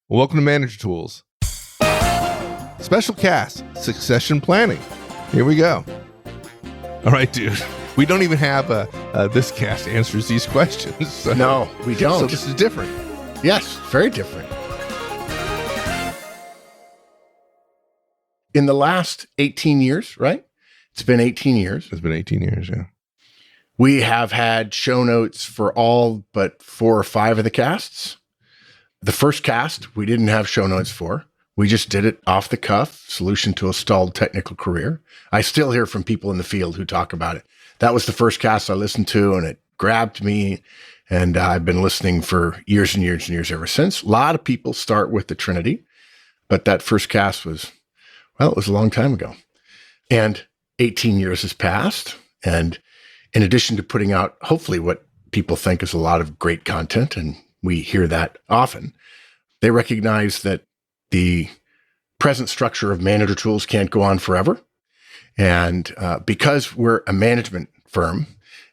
Welcome to Manager Tools. Special cast, succession planning. Here we go. All right, dude. We don't even have this cast answers these questions. So, no, we don't. So this is different. Yes, very different. In the last 18 years, right? It's been 18 years. It's been 18 years, yeah. We have had show notes for all but 4 or 5 of the casts. The first cast, we didn't have show notes for. We just did it off the cuff, solution to a stalled technical career. I still hear from people in the field who talk about it. That was the first cast I listened to, and it grabbed me, and I've been listening for years and years and years ever since. A lot of people start with the Trinity, but that first cast was, well, it was a long time ago. And 18 years has passed, and in addition to putting out, hopefully, what people think is a lot of great content, and we hear that often, they recognize that the present structure of Manager Tools can't go on forever. And because we're a management firm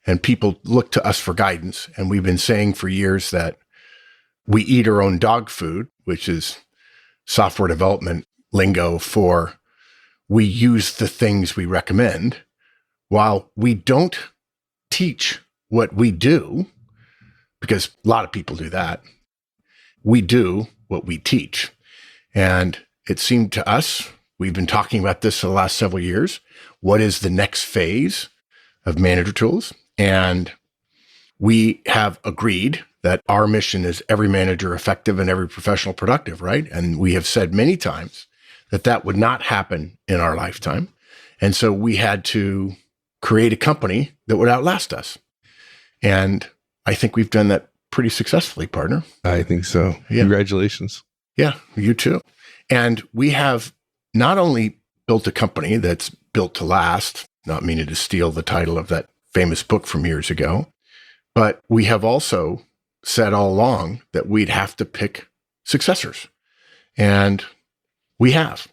and people look to us for guidance, and we've been saying for years that we eat our own dog food, which is software development lingo for we use the things we recommend, while we don't teach what we do, because a lot of people do that, we do what we teach. And it seemed to us, we've been talking about this for the last several years, what is the next phase of Manager Tools? And we have agreed that our mission is every manager effective and every professional productive, right? And we have said many times that that would not happen in our lifetime. And so we had to create a company that would outlast us. And I think we've done that pretty successfully, partner. I think so. Yeah. Congratulations. Yeah, you too. And we have not only built a company that's built to last, not meaning to steal the title of that famous book from years ago, but we have also said all along that we'd have to pick successors. And we have.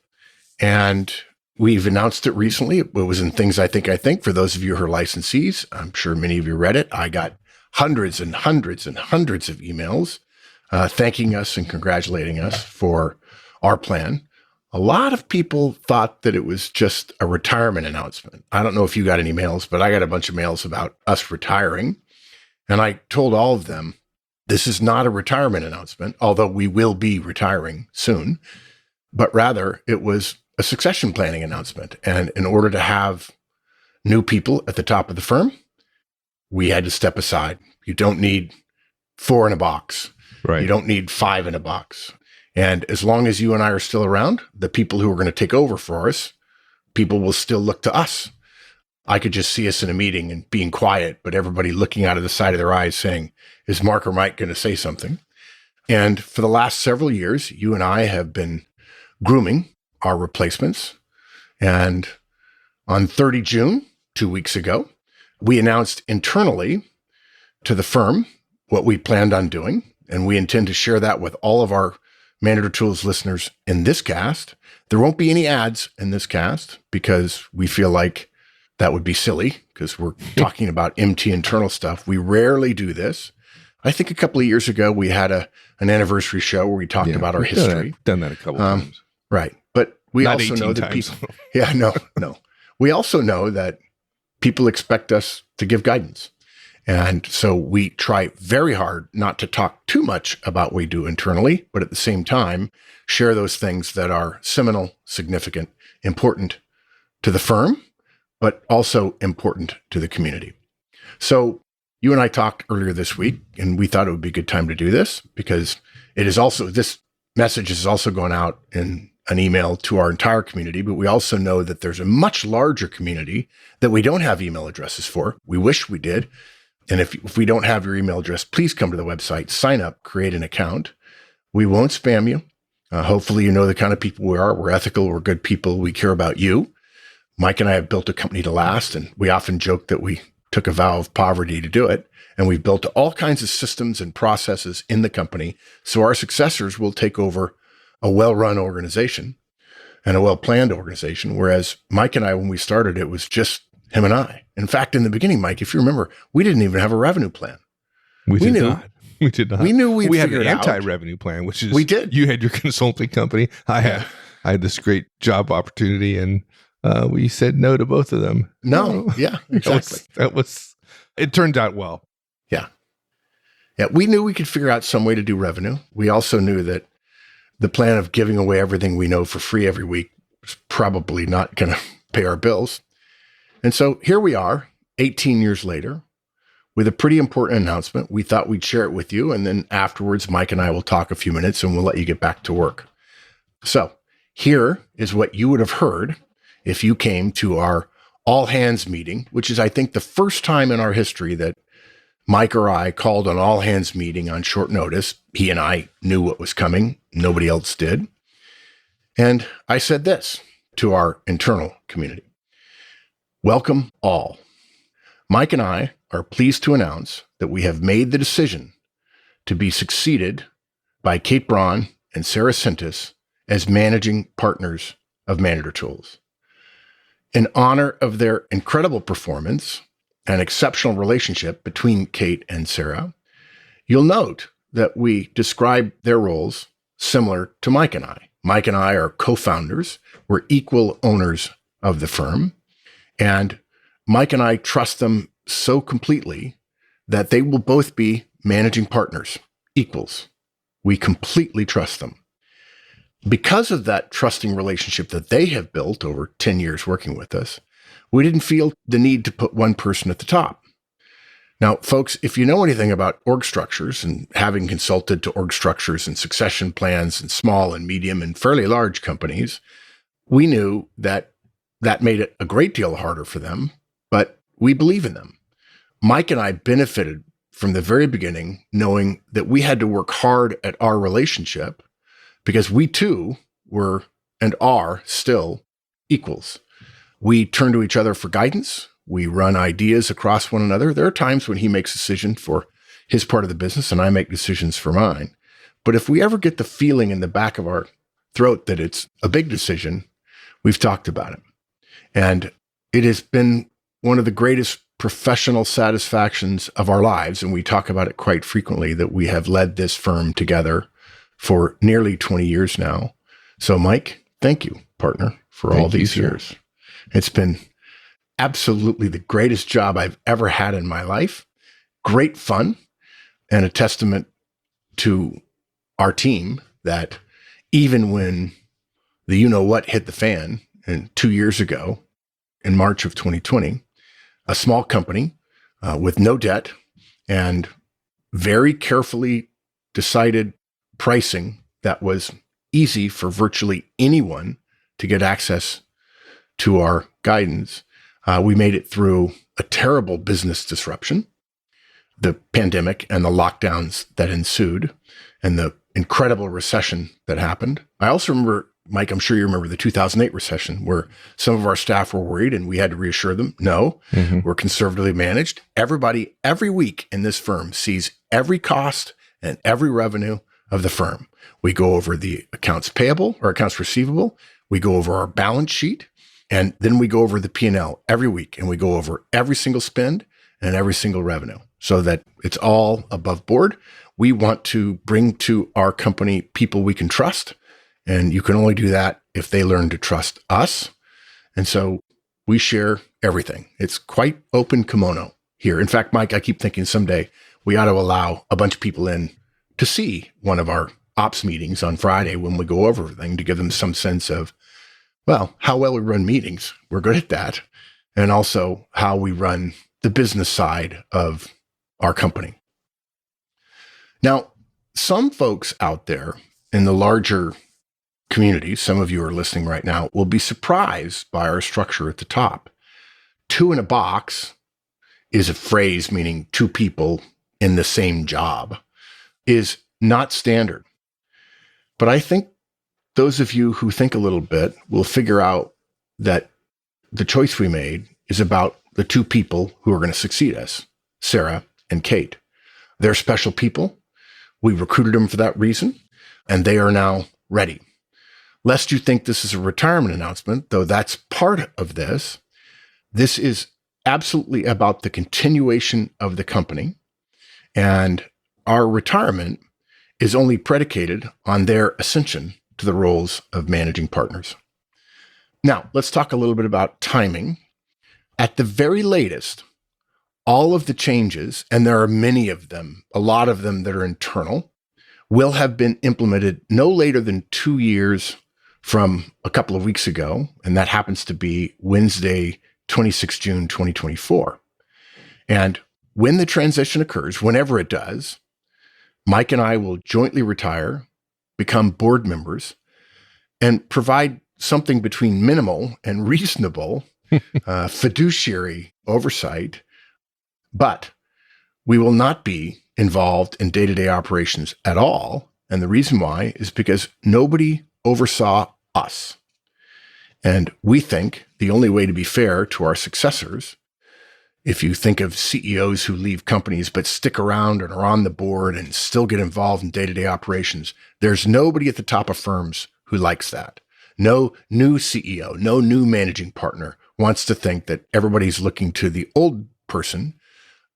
And we've announced it recently. It was in Things I Think. For those of you who are licensees, I'm sure many of you read it. I got hundreds and hundreds and hundreds of emails thanking us and congratulating us for our plan. A lot of people thought that it was just a retirement announcement. I don't know if you got any mails, but I got a bunch of mails about us retiring. And I told all of them, this is not a retirement announcement, although we will be retiring soon, but rather it was a succession planning announcement. And in order to have new people at the top of the firm, we had to step aside. You don't need 4 in a box. Right. You don't need 5 in a box. And as long as you and I are still around, the people who are going to take over for us, people will still look to us. I could just see us in a meeting and being quiet, but everybody looking out of the side of their eyes saying, is Mark or Mike going to say something? And for the last several years, you and I have been grooming our replacements. And on 30 June, 2 weeks ago, we announced internally to the firm what we planned on doing, and we intend to share that with all of our Manager Tools listeners in this cast. There won't be any ads in this cast because we feel like that would be silly because we're talking about MT internal stuff. We rarely do this. I think a couple of years ago, we had an anniversary show where we talked about our history. Done that a couple times. Right. But we Not also know that times. people, no. We also know that people expect us to give guidance. And so we try very hard not to talk too much about what we do internally, but at the same time, share those things that are seminal, significant, important to the firm, but also important to the community. So you and I talked earlier this week, and we thought it would be a good time to do this because it is also, this message is also going out in an email to our entire community, but we also know that there's a much larger community that we don't have email addresses for. We wish we did. And if we don't have your email address, please come to the website, sign up, create an account. We won't spam you. Hopefully, you know the kind of people we are. We're ethical. We're good people. We care about you. Mike and I have built a company to last, and we often joke that we took a vow of poverty to do it. And we've built all kinds of systems and processes in the company so our successors will take over a well-run organization and a well-planned organization. Whereas Mike and I, when we started, it was just him and I. In fact, in the beginning, Mike, if you remember, we didn't even have a revenue plan. We did knew not. We did not. We knew we had figure an it out. anti-revenue plan, which is We did. You had your consulting company. I had this great job opportunity, and we said no to both of them. No, yeah, exactly. That was. It turned out well. Yeah, we knew we could figure out some way to do revenue. We also knew that the plan of giving away everything we know for free every week was probably not going to pay our bills. And so here we are, 18 years later, with a pretty important announcement. We thought we'd share it with you. And then afterwards, Mike and I will talk a few minutes and we'll let you get back to work. So here is what you would have heard if you came to our all hands meeting, which is, I think, the first time in our history that Mike or I called an all hands meeting on short notice. He and I knew what was coming. Nobody else did. And I said this to our internal community: welcome all. Mike and I are pleased to announce that we have made the decision to be succeeded by Kate Braun and Sarah Sintis as managing partners of Manager Tools. In honor of their incredible performance and exceptional relationship between Kate and Sarah, you'll note that we describe their roles similar to Mike and I. Mike and I are co-founders. We're equal owners of the firm. And Mike and I trust them so completely that they will both be managing partners, equals. We completely trust them. Because of that trusting relationship that they have built over 10 years working with us, we didn't feel the need to put one person at the top. Now, folks, if you know anything about org structures, and having consulted to org structures and succession plans in small and medium and fairly large companies, we knew that that made it a great deal harder for them, but we believe in them. Mike and I benefited from the very beginning, knowing that we had to work hard at our relationship because we too were and are still equals. We turn to each other for guidance. We run ideas across one another. There are times when he makes decisions for his part of the business and I make decisions for mine. But if we ever get the feeling in the back of our throat that it's a big decision, we've talked about it. And it has been one of the greatest professional satisfactions of our lives. And we talk about it quite frequently that we have led this firm together for nearly 20 years now. So Mike, thank you, partner, for all these years. It's been absolutely the greatest job I've ever had in my life. Great fun, and a testament to our team that even when the you-know-what hit the fan, and 2 years ago in March of 2020, a small company with no debt and very carefully decided pricing that was easy for virtually anyone to get access to our guidance. We made it through a terrible business disruption, the pandemic and the lockdowns that ensued, and the incredible recession that happened. I also remember, Mike, I'm sure you remember the 2008 recession where some of our staff were worried and we had to reassure them, no, we're conservatively managed. Everybody, every week in this firm sees every cost and every revenue of the firm. We go over the accounts payable or accounts receivable. We go over our balance sheet. And then we go over the P&L every week, and we go over every single spend and every single revenue so that it's all above board. We want to bring to our company people we can trust, and you can only do that if they learn to trust us. And so we share everything. It's quite open kimono here. In fact, Mike, I keep thinking someday we ought to allow a bunch of people in to see one of our ops meetings on Friday when we go over everything to give them some sense of, well, how well we run meetings. We're good at that. And also how we run the business side of our company. Now, some folks out there in the larger community, some of you are listening right now, will be surprised by our structure at the top. 2 in a box is a phrase meaning 2 people in the same job, is not standard. But I think those of you who think a little bit will figure out that the choice we made is about the 2 people who are going to succeed us, Sarah and Kate. They're special people. We recruited them for that reason, and they are now ready. Lest you think this is a retirement announcement, though that's part of this, this is absolutely about the continuation of the company and our retirement is only predicated on their ascension to the roles of managing partners. Now, let's talk a little bit about timing. At the very latest, all of the changes, and there are many of them, a lot of them that are internal, will have been implemented no later than 2 years from a couple of weeks ago, and that happens to be Wednesday, 26 June 2024. And when the transition occurs, whenever it does, Mike and I will jointly retire, become board members, and provide something between minimal and reasonable fiduciary oversight. But we will not be involved in day-to-day operations at all. And the reason why is because nobody oversaw us. And we think the only way to be fair to our successors, if you think of CEOs who leave companies but stick around and are on the board and still get involved in day-to-day operations, there's nobody at the top of firms who likes that. No new CEO, no new managing partner wants to think that everybody's looking to the old person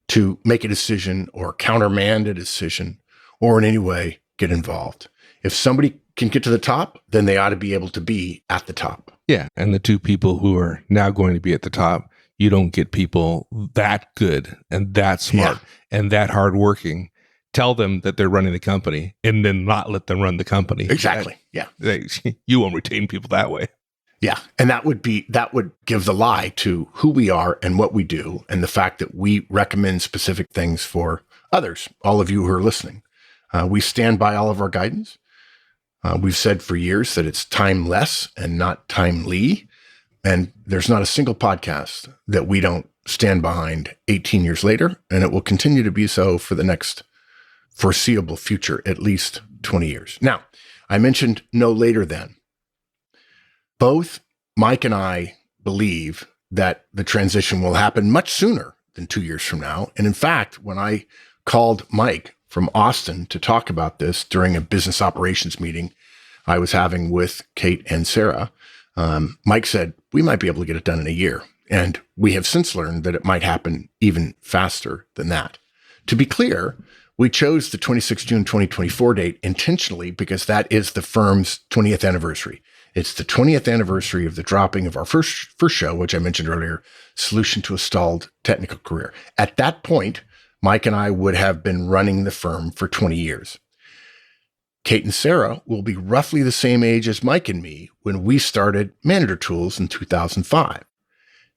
to make a decision or countermand a decision or in any way get involved. If somebody can get to the top, then they ought to be able to be at the top. Yeah. And the two people who are now going to be at the top, you don't get people that good and that smart and that hardworking. Tell them that they're running the company and then not let them run the company. Exactly. You won't retain people that way. Yeah. And that would give the lie to who we are and what we do and the fact that we recommend specific things for others, all of you who are listening. We stand by all of our guidance. We've said for years that it's timeless and not timely. And there's not a single podcast that we don't stand behind 18 years later. And it will continue to be so for the next foreseeable future, at least 20 years. Now, I mentioned no later than. Both Mike and I believe that the transition will happen much sooner than 2 years from now. And in fact, when I called Mike from Austin to talk about this during a business operations meeting I was having with Kate and Sarah, Mike said, we might be able to get it done in a year. And we have since learned that it might happen even faster than that. To be clear, we chose the 26 June 2024 date intentionally because that is the firm's 20th anniversary. It's the 20th anniversary of the dropping of our first show, which I mentioned earlier, Solution to a Stalled Technical Career. At that point, Mike and I would have been running the firm for 20 years. Kate and Sarah will be roughly the same age as Mike and me when we started Manager Tools in 2005.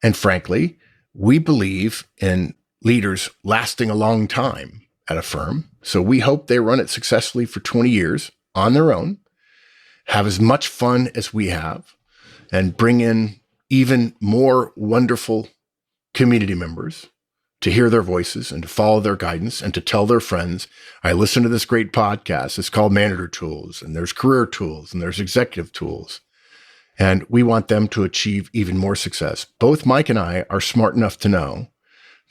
And frankly, we believe in leaders lasting a long time at a firm. So we hope they run it successfully for 20 years on their own, have as much fun as we have, and bring in even more wonderful community members to hear their voices and to follow their guidance and to tell their friends, I listen to this great podcast. It's called Manager Tools, and there's career tools, and there's executive tools. And we want them to achieve even more success. Both Mike and I are smart enough to know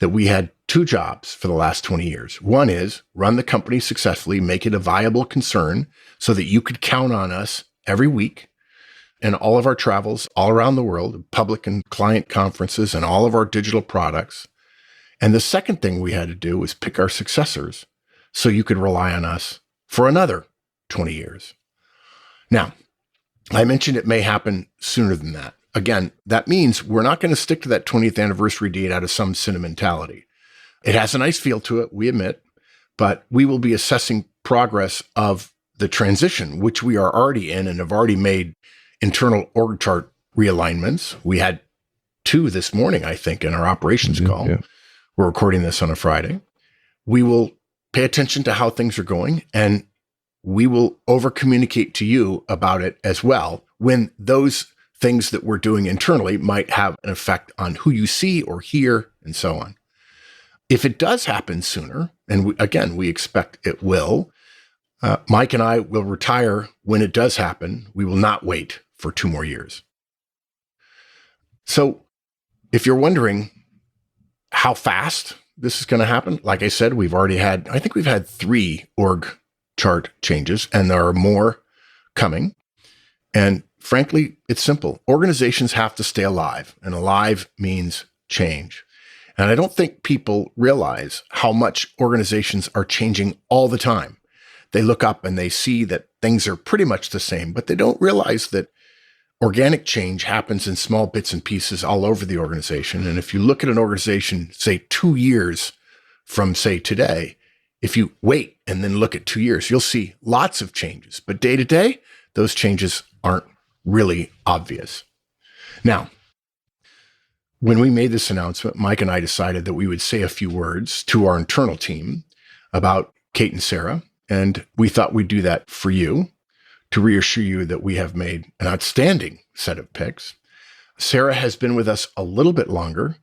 that we had two jobs for the last 20 years. One is run the company successfully, make it a viable concern so that you could count on us every week and all of our travels all around the world, public and client conferences and all of our digital products. And the second thing we had to do was pick our successors so you could rely on us for another 20 years. Now, I mentioned it may happen sooner than that. Again, that means we're not going to stick to that 20th anniversary date out of some sentimentality. It has a nice feel to it, we admit, but we will be assessing progress of the transition, which we are already in and have already made internal org chart realignments. We had 2 this morning, I think, in our operations call. Yeah. We're recording this on a Friday. We will pay attention to how things are going, and we will over-communicate to you about it as well when those things that we're doing internally might have an effect on who you see or hear and so on. If it does happen sooner, and we expect it will, Mike and I will retire when it does happen. We will not wait for 2 more years. So if you're wondering how fast this is going to happen, like I said, we've had 3 org chart changes, and there are more coming. And frankly, it's simple. Organizations have to stay alive, and alive means change. And I don't think people realize how much organizations are changing all the time. They look up and they see that things are pretty much the same, but they don't realize that organic change happens in small bits and pieces all over the organization. And if you look at an organization, say 2 years from, say, today, if you wait and then look at 2 years, you'll see lots of changes. But day to day, those changes aren't really obvious. Now, when we made this announcement, Mike and I decided that we would say a few words to our internal team about Kate and Sarah. And we thought we'd do that for you to reassure you that we have made an outstanding set of picks. Sarah has been with us a little bit longer,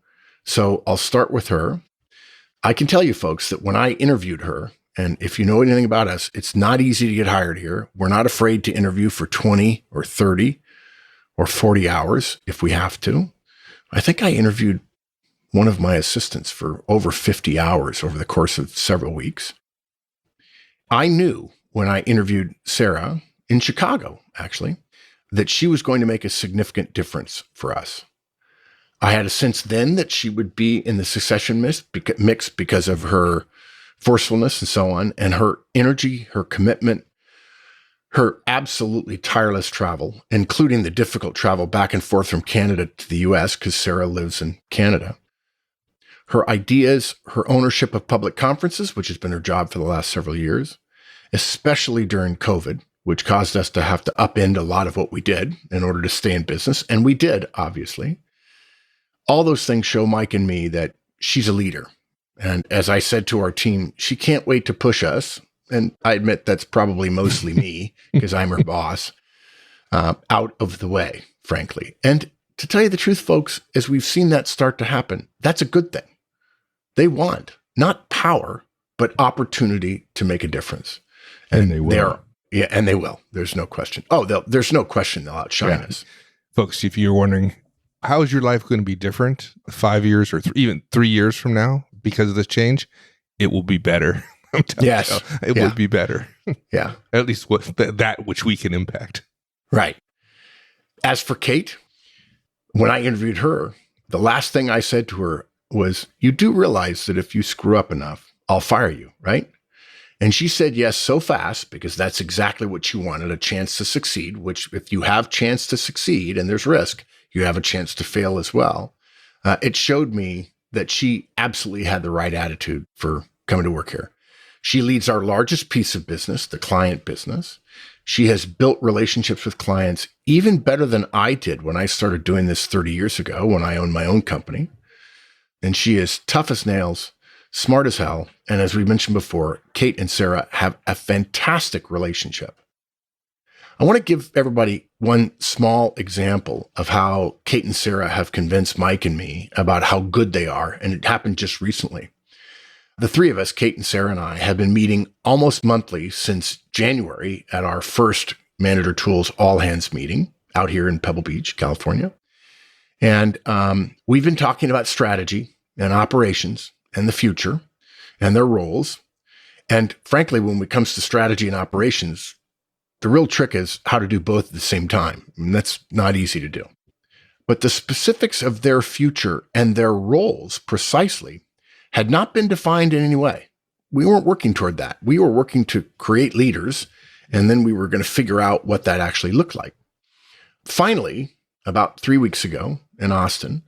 so I'll start with her. I can tell you folks that when I interviewed her, and if you know anything about us, it's not easy to get hired here. We're not afraid to interview for 20 or 30 or 40 hours if we have to. I think I interviewed one of my assistants for over 50 hours over the course of several weeks. I knew when I interviewed Sarah in Chicago, actually, that she was going to make a significant difference for us. I had a sense then that she would be in the succession mix because of her forcefulness and so on, and her energy, her commitment, her absolutely tireless travel, including the difficult travel back and forth from Canada to the US because Sarah lives in Canada. Her ideas, her ownership of public conferences, which has been her job for the last several years, especially during COVID, which caused us to have to upend a lot of what we did in order to stay in business. And we did, obviously. All those things show Mike and me that she's a leader. And as I said to our team, she can't wait to push us. And I admit that's probably mostly me because I'm her boss, out of the way, frankly. And to tell you the truth, folks, as we've seen that start to happen, that's a good thing. They want not power, but opportunity to make a difference. And they will. Yeah, and they will. There's no question. Oh, there's no question they'll outshine us. Folks, if you're wondering, how is your life going to be different 5 years or even 3 years from now because of this change? It will be better. Yes. It will be better. Yeah. At least that which we can impact. Right. As for Kate, when I interviewed her, the last thing I said to her was, you do realize that if you screw up enough, I'll fire you, right? And she said yes so fast because that's exactly what she wanted, a chance to succeed, which if you have chance to succeed and there's risk, you have a chance to fail as well. It showed me that she absolutely had the right attitude for coming to work here. She leads our largest piece of business, the client business. She has built relationships with clients even better than I did when I started doing this 30 years ago when I owned my own company. And she is tough as nails, smart as hell. And as we mentioned before, Kate and Sarah have a fantastic relationship. I want to give everybody one small example of how Kate and Sarah have convinced Mike and me about how good they are. And it happened just recently. The three of us, Kate and Sarah and I, have been meeting almost monthly since January at our first Manager Tools All Hands meeting out here in Pebble Beach, California. And we've been talking about strategy and operations and the future and their roles. And frankly, when it comes to strategy and operations, the real trick is how to do both at the same time. And that's not easy to do. But the specifics of their future and their roles precisely had not been defined in any way. We weren't working toward that. We were working to create leaders, and then we were going to figure out what that actually looked like. Finally, about 3 weeks ago in Austin,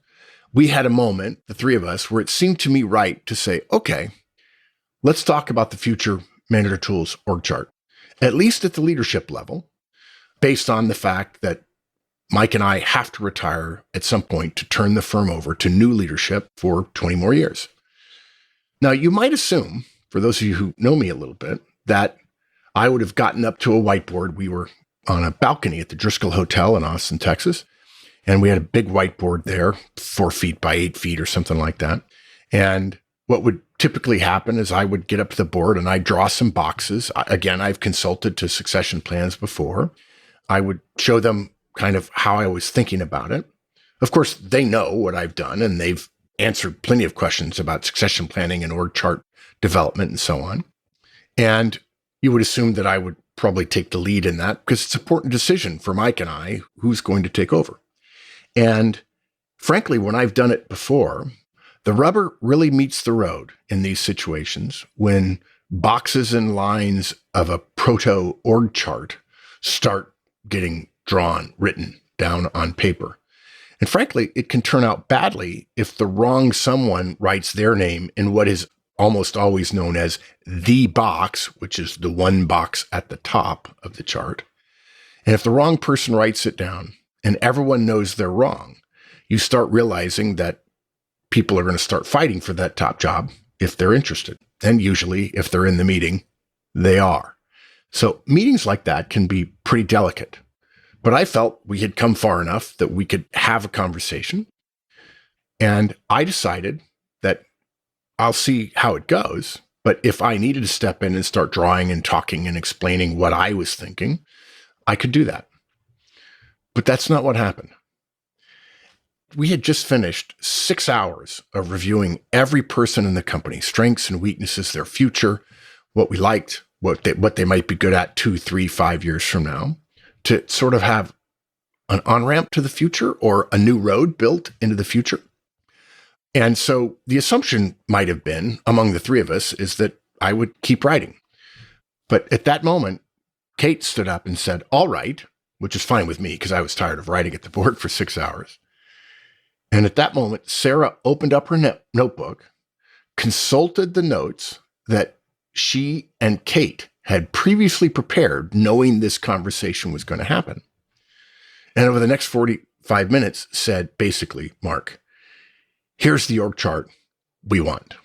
we had a moment, the three of us, where it seemed to me right to say, okay, let's talk about the future Manager Tools org chart, at least at the leadership level, based on the fact that Mike and I have to retire at some point to turn the firm over to new leadership for 20 more years. Now, you might assume, for those of you who know me a little bit, that I would have gotten up to a whiteboard. We were on a balcony at the Driscoll Hotel in Austin, Texas, and we had a big whiteboard there, 4 feet by 8 feet or something like that. And what would typically happen is I would get up to the board and I'd draw some boxes. Again, I've consulted to succession plans before. I would show them kind of how I was thinking about it. Of course, they know what I've done, and they've answered plenty of questions about succession planning and org chart development and so on. And you would assume that I would probably take the lead in that because it's an important decision for Mike and I who's going to take over. And frankly, when I've done it before, The rubber really meets the road in these situations when boxes and lines of a proto org chart start getting drawn, written down on paper. And frankly, it can turn out badly if the wrong someone writes their name in what is almost always known as the box, which is the one box at the top of the chart. And if the wrong person writes it down and everyone knows they're wrong, you start realizing that people are going to start fighting for that top job if they're interested. And usually, if they're in the meeting, they are. So meetings like that can be pretty delicate. But I felt we had come far enough that we could have a conversation. And I decided that I'll see how it goes. But if I needed to step in and start drawing and talking and explaining what I was thinking, I could do that. But that's not what happened. We had just finished 6 hours of reviewing every person in the company, strengths and weaknesses, their future, what we liked, what they might be good at 2, 3, 5 years from now, to sort of have an on-ramp to the future or a new road built into the future. And so the assumption might have been among the three of us is that I would keep writing. But at that moment, Kate stood up and said, "All right," which is fine with me because I was tired of writing at the board for 6 hours. And at that moment, Sarah opened up her notebook, consulted the notes that she and Kate had previously prepared, knowing this conversation was going to happen. And over the next 45 minutes said, basically, "Mark, here's the org chart we want."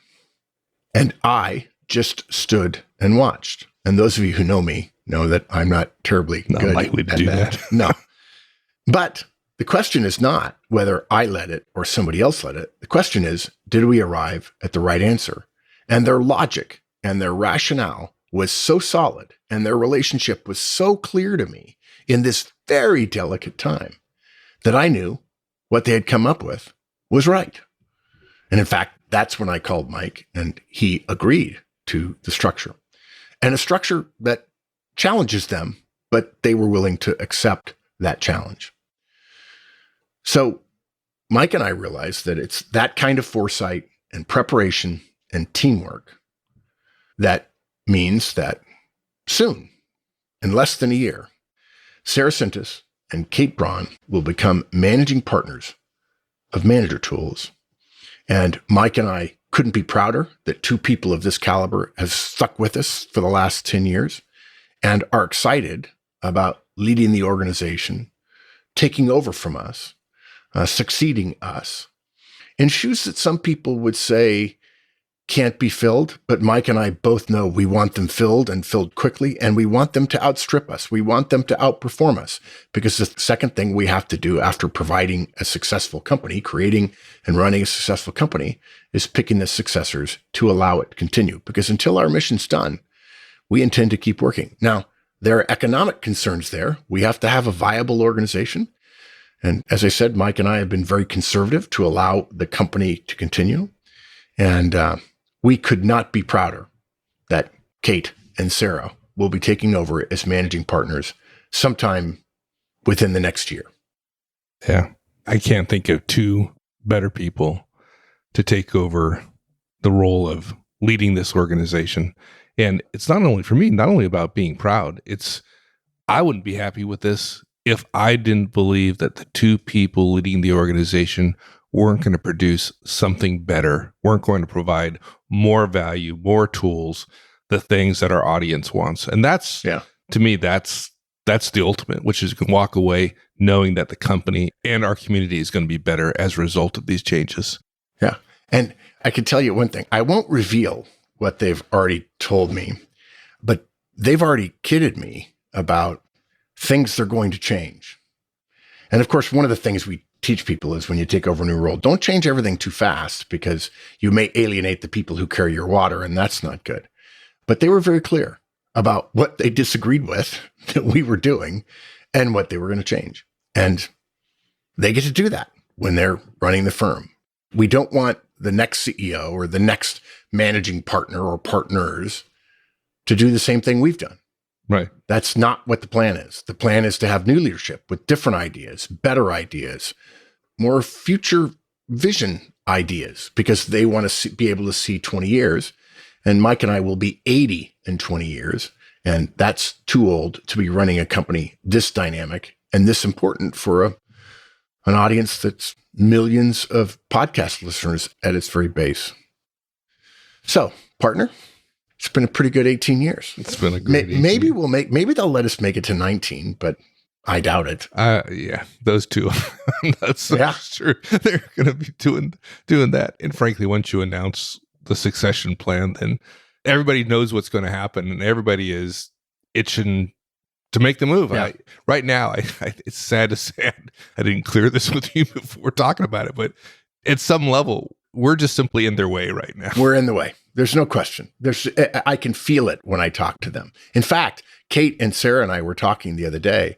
And I just stood and watched. And those of you who know me know that I'm not terribly good likely to at do that. that. No. But the question is not whether I led it or somebody else led it. The question is, did we arrive at the right answer? And their logic and their rationale was so solid and their relationship was so clear to me in this very delicate time that I knew what they had come up with was right. And in fact, that's when I called Mike and he agreed to the structure, and a structure that challenges them, but they were willing to accept that challenge. So Mike and I realized that it's that kind of foresight and preparation and teamwork that means that soon, in less than a year, Sarah Sintas and Kate Braun will become managing partners of Manager Tools. And Mike and I couldn't be prouder that two people of this caliber have stuck with us for the last 10 years and are excited about leading the organization, taking over from us, succeeding us in shoes that some people would say can't be filled. But Mike and I both know we want them filled and filled quickly, and we want them to outstrip us. We want them to outperform us, because the second thing we have to do after providing a successful company, creating and running a successful company, is picking the successors to allow it to continue. Because until our mission's done, we intend to keep working. Now, there are economic concerns there. We have to have a viable organization. And as I said, Mike and I have been very conservative to allow the company to continue. And we could not be prouder that Kate and Sarah will be taking over as managing partners sometime within the next year. Yeah. I can't think of two better people to take over the role of leading this organization. And it's not only for me, not only about being proud, I wouldn't be happy with this if I didn't believe that the two people leading the organization weren't going to produce something better, weren't going to provide more value, more tools, the things that our audience wants. And that's, to me, that's the ultimate, which is you can walk away knowing that the company and our community is going to be better as a result of these changes. Yeah. And I can tell you one thing. I won't reveal what they've already told me, but they've already kidded me about things they're going to change. And of course, one of the things we teach people is when you take over a new role, don't change everything too fast, because you may alienate the people who carry your water, and that's not good. But they were very clear about what they disagreed with that we were doing and what they were going to change. And they get to do that when they're running the firm. We don't want the next CEO or the next managing partner or partners to do the same thing we've done. Right. That's not what the plan is. The plan is to have new leadership with different ideas, better ideas, more future vision ideas because they want to be able to see 20 years. And Mike and I will be 80 in 20 years. And that's too old to be running a company this dynamic and this important for an audience that's millions of podcast listeners at its very base. So, partner, it's been a pretty good 18 years. It's been a good 18. Maybe they'll let us make it to 19, but I doubt it. Yeah, those two. That's true. They're going to be doing that. And frankly, once you announce the succession plan, then everybody knows what's going to happen, and everybody is itching to make the move. Yeah. Right now, it's sad to say I didn't clear this with you before talking about it, but at some level, we're just simply in their way right now. We're in the way. There's no question. I can feel it when I talk to them. In fact, Kate and Sarah and I were talking the other day,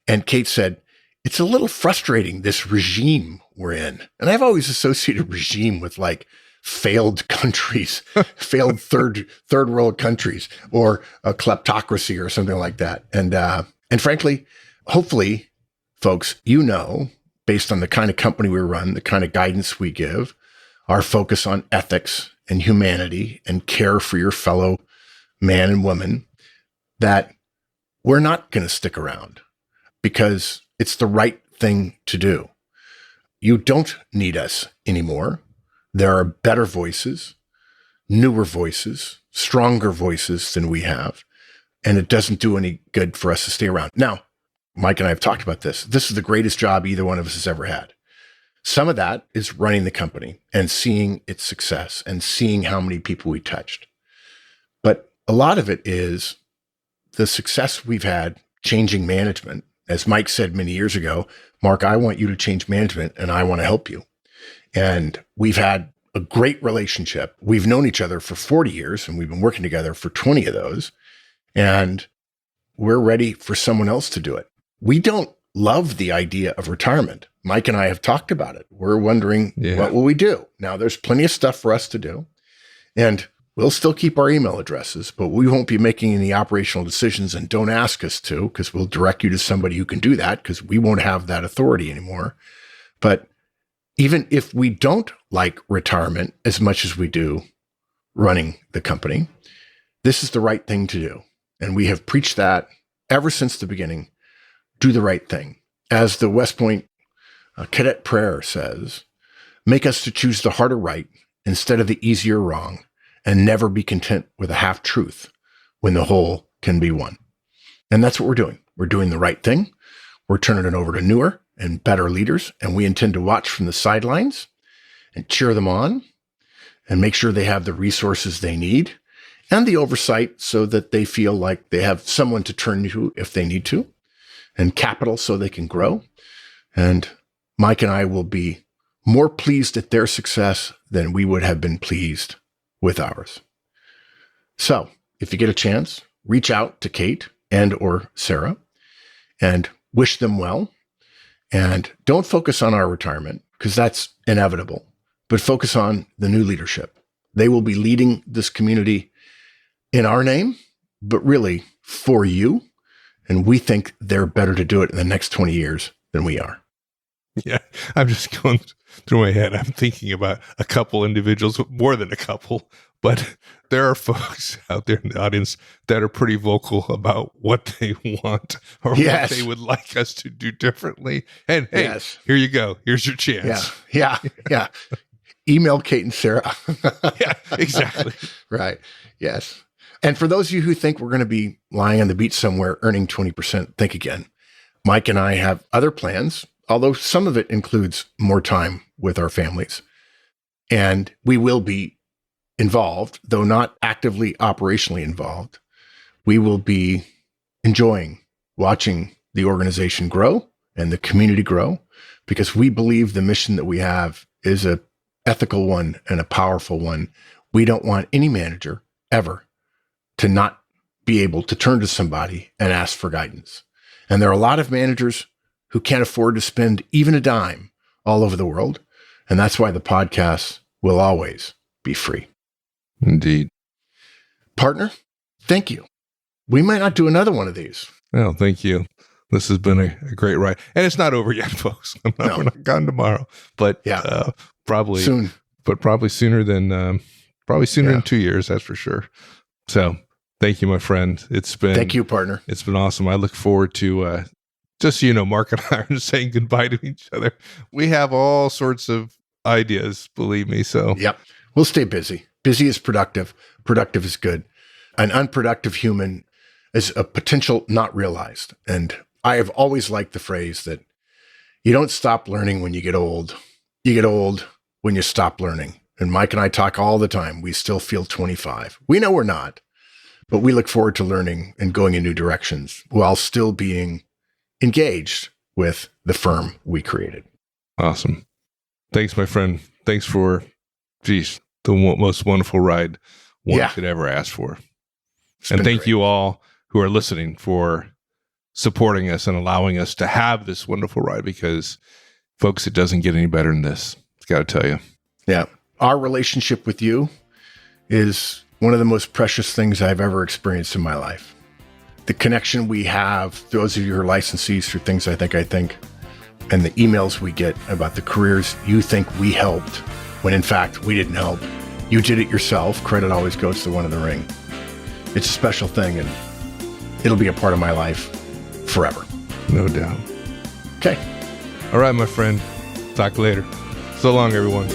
and Kate said, it's a little frustrating, this regime we're in. And I've always associated regime with like failed countries, failed third world countries, or a kleptocracy or something like that. And frankly, hopefully, folks, based on the kind of company we run, the kind of guidance we give, our focus on ethics and humanity and care for your fellow man and woman, that we're not going to stick around because it's the right thing to do. You don't need us anymore. There are better voices, newer voices, stronger voices than we have, and it doesn't do any good for us to stay around. Now, Mike and I have talked about this. This is the greatest job either one of us has ever had. Some of that is running the company and seeing its success and seeing how many people we touched. But a lot of it is the success we've had changing management. As Mike said many years ago, Mark, I want you to change management and I want to help you. And we've had a great relationship. We've known each other for 40 years and we've been working together for 20 of those. And we're ready for someone else to do it. We don't love the idea of retirement. Mike and I have talked about it. We're wondering, what will we do? Now, there's plenty of stuff for us to do. And we'll still keep our email addresses, but we won't be making any operational decisions, and don't ask us to, because we'll direct you to somebody who can do that, because we won't have that authority anymore. But even if we don't like retirement as much as we do running the company, this is the right thing to do. And we have preached that ever since the beginning. Do the right thing. As the West Point cadet prayer says, make us to choose the harder right instead of the easier wrong, and never be content with a half truth when the whole can be won. And that's what we're doing. We're doing the right thing. We're turning it over to newer and better leaders, and we intend to watch from the sidelines and cheer them on and make sure they have the resources they need and the oversight so that they feel like they have someone to turn to if they need to, and capital so they can grow. And Mike and I will be more pleased at their success than we would have been pleased with ours. So if you get a chance, reach out to Kate and or Sarah and wish them well. And don't focus on our retirement, because that's inevitable, but focus on the new leadership. They will be leading this community in our name, but really for you. And we think they're better to do it in the next 20 years than we are. Yeah, I'm just going through my head. I'm thinking about a couple individuals, more than a couple, but there are folks out there in the audience that are pretty vocal about what they want or what they would like us to do differently. And hey, here you go. Here's your chance. Yeah. Email Kate and Sarah. Yeah, exactly. Right. Yes. And for those of you who think we're going to be lying on the beach somewhere earning 20%, think again. Mike and I have other plans, although some of it includes more time with our families. And we will be involved, though not actively operationally involved. We will be enjoying watching the organization grow and the community grow, because we believe the mission that we have is a ethical one and a powerful one. We don't want any manager ever to not be able to turn to somebody and ask for guidance. And there are a lot of managers who can't afford to spend even a dime all over the world. And that's why the podcast will always be free. Indeed. Partner, thank you. We might not do another one of these. Well, thank you. This has been a great ride. And it's not over yet, folks. We're not gone tomorrow. But probably soon. But probably sooner than 2 years, that's for sure. So thank you, my friend. Thank you, partner. It's been awesome. I look forward to just Mark and I are saying goodbye to each other. We have all sorts of ideas, believe me. So we'll stay busy. Busy is productive. Productive is good. An unproductive human is a potential not realized. And I have always liked the phrase that you don't stop learning when you get old. You get old when you stop learning. And Mike and I talk all the time. We still feel 25. We know we're not, but we look forward to learning and going in new directions while still being engaged with the firm we created. Awesome. Thanks, my friend. Thanks for, the most wonderful ride one could ever ask for. And thank you all who are listening for supporting us and allowing us to have this wonderful ride, because, folks, it doesn't get any better than this. I've got to tell you. Yeah. Our relationship with you is one of the most precious things I've ever experienced in my life. The connection we have, those of you who are licensees through Things I Think, and the emails we get about the careers you think we helped, when in fact we didn't help. You did it yourself. Credit always goes to one in the ring. It's a special thing, and it'll be a part of my life forever. No doubt. Okay. All right, my friend. Talk later. So long, everyone.